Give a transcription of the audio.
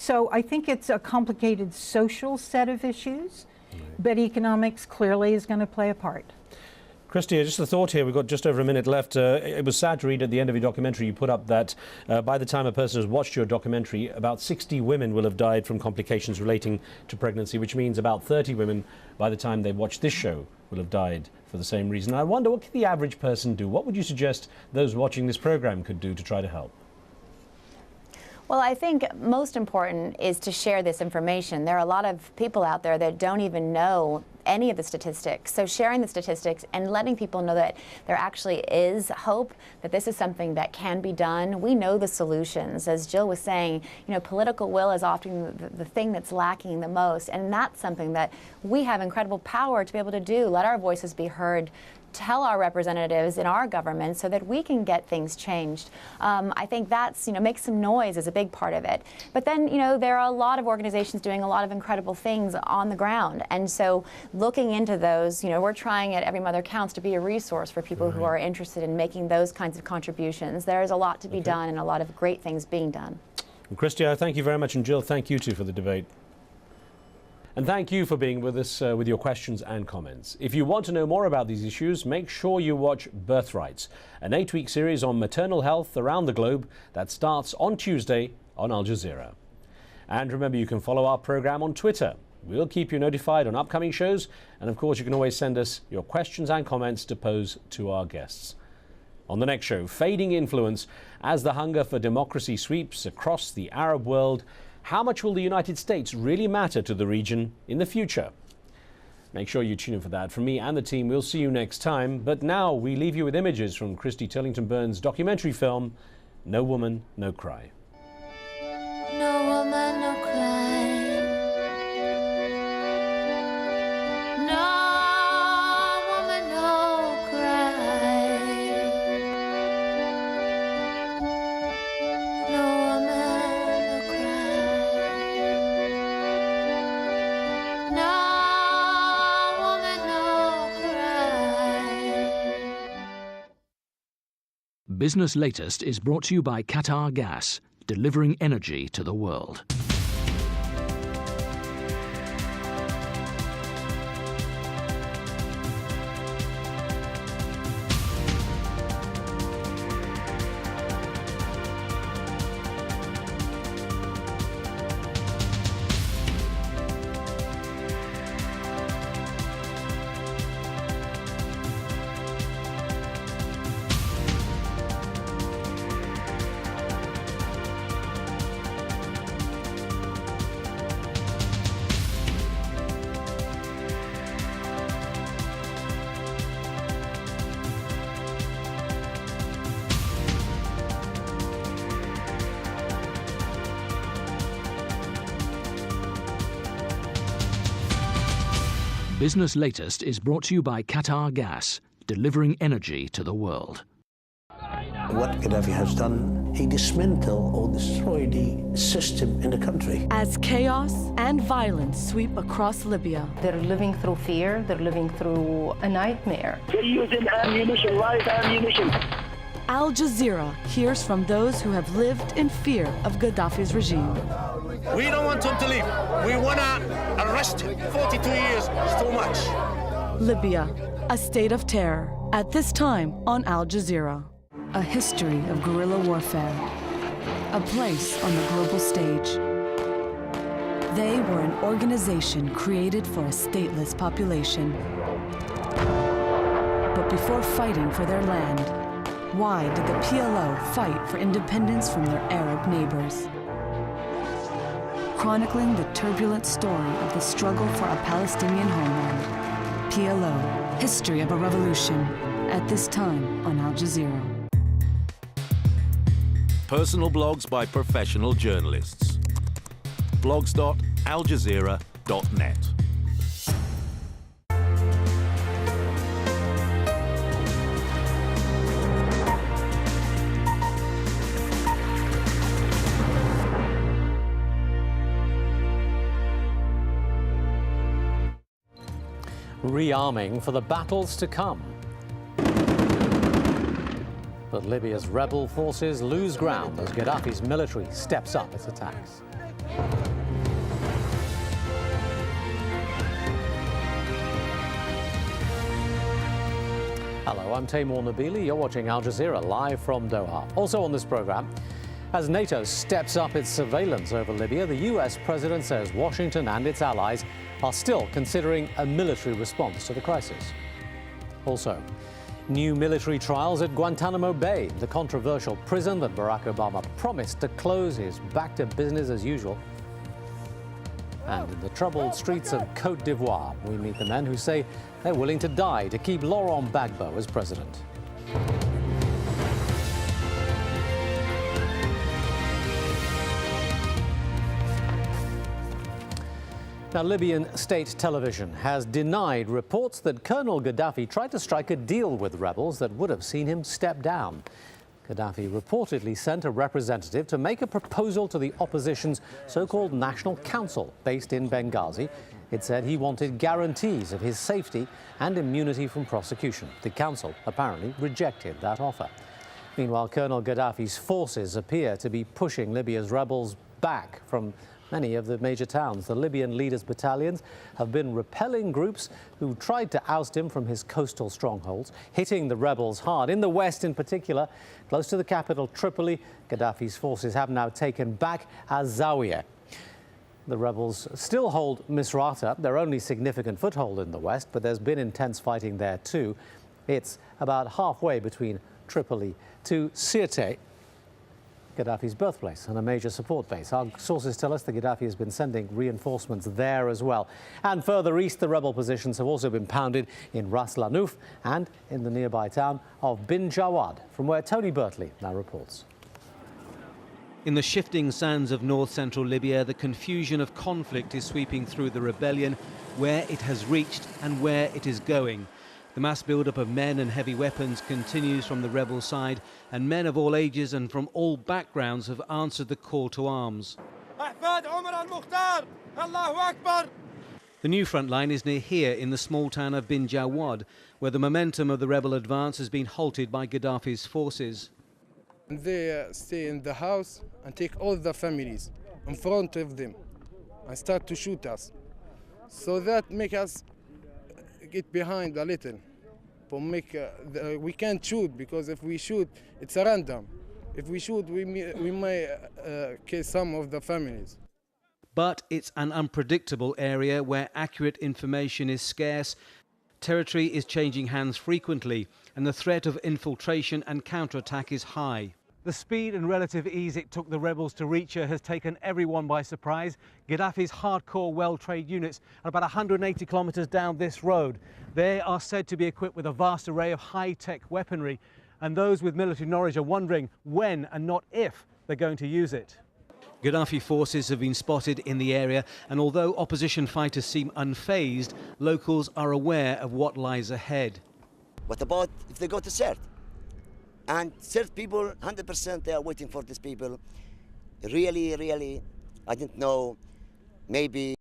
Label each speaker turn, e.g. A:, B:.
A: So I think it's a complicated social set of issues, but economics clearly is going to play a part.
B: Christy, just a thought here. We've got just over a minute left. It was sad to read at the end of your documentary you put up that by the time a person has watched your documentary, about 60 women will have died from complications relating to pregnancy, which means about 30 women by the time they've watched this show will have died for the same reason. I wonder, what can the average person do? What would you suggest those watching this program could do to try to help?
C: Well, I think most important is to share this information. There are a lot of people out there that don't even know any of the statistics. So sharing the statistics and letting people know that there actually is hope, that this is something that can be done. We know the solutions. As Jill was saying, you know, political will is often the thing that's lacking the most, and that's something that we have incredible power to be able to do. Let our voices be heard. Tell our representatives in our government so that we can get things changed. I think that's, you know, make some noise is a big part of it. But then, you know, there are a lot of organizations doing a lot of incredible things on the ground. And so looking into those, you know, we're trying at Every Mother Counts to be a resource for people who are interested in making those kinds of contributions. There is a lot to be done and a lot of great things being done.
B: Well, Christy, I thank you very much, and Jill, thank you too for the debate. And thank you for being with us with your questions and comments. If you want to know more about these issues, make sure you watch Birthrights, an 8-week series on maternal health around the globe that starts on Tuesday on Al Jazeera. And remember, you can follow our program on Twitter. We'll keep you notified on upcoming shows. And of course, you can always send us your questions and comments to pose to our guests. On the next show, fading influence as the hunger for democracy sweeps across the Arab world. How much will the United States really matter to the region in the future? Make sure you tune in for that. From me and the team, we'll see you next time. But now we leave you with images from Christy Turlington-Burns' documentary film, No Woman, No Cry.
D: No woman, no cry. No woman, no cry. No woman, no cry. No woman, no cry.
E: Business Latest is brought to you by Qatar Gas, delivering energy to the world. Business Latest is brought to you by Qatar Gas, delivering energy to the world.
F: What Gaddafi has done, he dismantled or destroyed the system in the country.
G: As chaos and violence sweep across Libya,
H: they're living through fear, they're living through a nightmare.
I: They're using ammunition, live ammunition.
G: Al Jazeera hears from those who have lived in fear of Gaddafi's regime.
J: We don't want him to leave. We want to arrest him. 42 years is too much.
G: Libya, a state of terror. At this time on Al Jazeera. A history of guerrilla warfare. A place on the global stage. They were an organization created for a stateless population. But before fighting for their land, why did the PLO fight for independence from their Arab neighbors? Chronicling the turbulent story of the struggle for a Palestinian homeland. PLO, History of a Revolution, at this time on Al Jazeera.
K: Personal blogs by professional journalists. blogs.aljazeera.net.
L: Rearming for the battles to come. But Libya's rebel forces lose ground as Gaddafi's military steps up its attacks. Hello, I'm Taimoor Nabili. You're watching Al Jazeera live from Doha. Also on this program, as NATO steps up its surveillance over Libya, the US president says Washington and its allies are still considering a military response to the crisis. Also, new military trials at Guantanamo Bay. The controversial prison that Barack Obama promised to close is back to business as usual. And in the troubled streets of Côte d'Ivoire, we meet the men who say they're willing to die to keep Laurent Gbagbo as president. Now, Libyan state television has denied reports that Colonel Gaddafi tried to strike a deal with rebels that would have seen him step down. Gaddafi reportedly sent a representative to make a proposal to the opposition's so-called National Council based in Benghazi. It said he wanted guarantees of his safety and immunity from prosecution. The council apparently rejected that offer. Meanwhile, Colonel Gaddafi's forces appear to be pushing Libya's rebels back from many of the major towns. The Libyan leaders' battalions have been repelling groups who tried to oust him from his coastal strongholds, hitting the rebels hard. In the west, in particular, close to the capital, Tripoli, Gaddafi's forces have now taken back Zawiya. The rebels still hold Misrata, their only significant foothold in the west, but there's been intense fighting there too. It's about halfway between Tripoli to Sirte, Gaddafi's birthplace, and a major support base. Our sources tell us that Gaddafi has been sending reinforcements there as well. And further east, the rebel positions have also been pounded in Ras Lanouf and in the nearby town of Bin Jawad, from where Tony Bertley now reports.
M: In the shifting sands of north-central Libya, the confusion of conflict is sweeping through the rebellion, where it has reached and where it is going. The mass build-up of men and heavy weapons continues from the rebel side, and men of all ages and from all backgrounds have answered the call to arms. The new front line is near here in the small town of Bin Jawad, where the momentum of the rebel advance has been halted by Gaddafi's forces.
N: They stay in the house and take all the families in front of them and start to shoot us. So that make us get behind a little. We can't shoot, because if we shoot, it's a random. If we shoot, we may kill some of the families.
M: But it's an unpredictable area where accurate information is scarce. Territory is changing hands frequently, and the threat of infiltration and counterattack is high. The speed and relative ease it took the rebels to reach her has taken everyone by surprise. Gaddafi's hardcore, well-trained units are about 180 kilometers down this road. They are said to be equipped with a vast array of high-tech weaponry, and those with military knowledge are wondering when and not if they're going to use it. Gaddafi forces have been spotted in the area, and although opposition fighters seem unfazed, locals are aware of what lies ahead.
O: What about if they go to Sirte? And Sirte people, 100% they are waiting for these people. Really, I didn't know, maybe